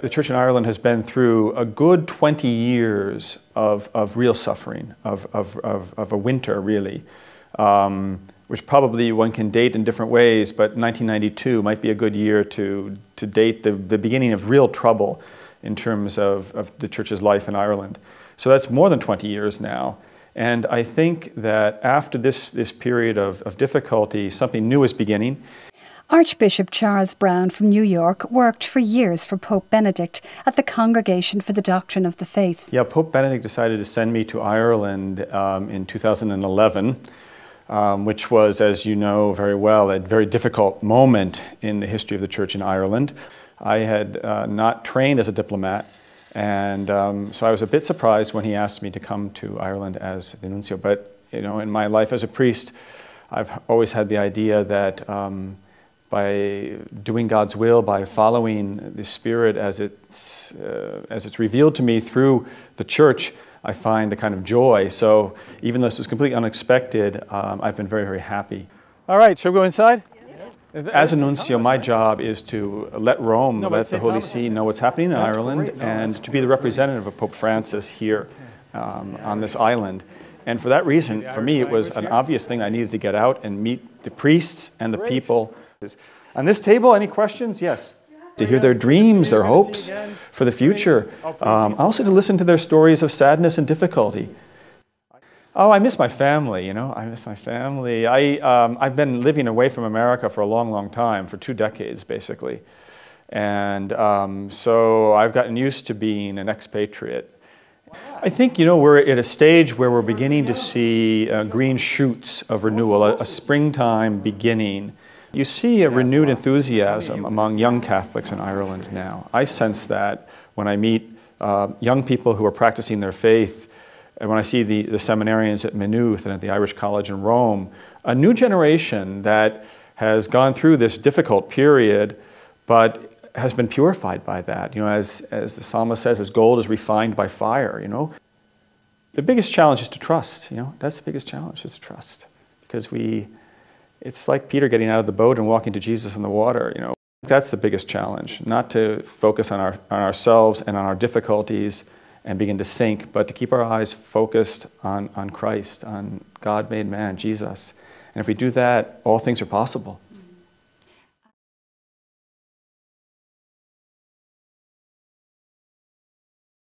The Church in Ireland has been through a good 20 years of real suffering, of a winter, really, which probably one can date in different ways, but 1992 might be a good year to date the beginning of real trouble in terms of the Church's life in Ireland. So that's more than 20 years now. And I think that after this period of difficulty, something new is beginning. Archbishop Charles Brown from New York worked for years for Pope Benedict at the Congregation for the Doctrine of the Faith. Yeah, Pope Benedict decided to send me to Ireland in 2011, which was, as you know very well, a very difficult moment in the history of the Church in Ireland. I had not trained as a diplomat, and so I was a bit surprised when he asked me to come to Ireland as the Nuncio. But you know, in my life as a priest, I've always had the idea that by doing God's will, by following the Spirit as it's revealed to me through the Church, I find a kind of joy. So even though this was completely unexpected, I've been very, very happy. All right, shall we go inside? Yeah. As a nuncio, my job is to let Rome, let the Holy See know what's happening in Ireland, and to be the representative of Pope Francis here on this island. And for that reason, for me, it was an obvious thing I needed to get out and meet the priests and the people. On this table, any questions? Yes. To hear their dreams, their hopes for the future. Also to listen to their stories of sadness and difficulty. Oh, I miss my family, you know, I miss my family. I've been living away from America for a long, long time, for 2 decades, basically. And so I've gotten used to being an expatriate. I think, you know, we're at a stage where we're beginning to see green shoots of renewal, a springtime beginning. You see a renewed enthusiasm among young Catholics in Ireland now. I sense that when I meet young people who are practicing their faith, and when I see the seminarians at Maynooth and at the Irish College in Rome, a new generation that has gone through this difficult period, but has been purified by that. You know, as the psalmist says, as gold is refined by fire, you know. The biggest challenge is to trust, you know. That's the biggest challenge, is to trust. Because it's like Peter getting out of the boat and walking to Jesus on the water, you know. That's the biggest challenge, not to focus on ourselves and on our difficulties and begin to sink, but to keep our eyes focused on Christ, on God made man, Jesus. And if we do that, all things are possible.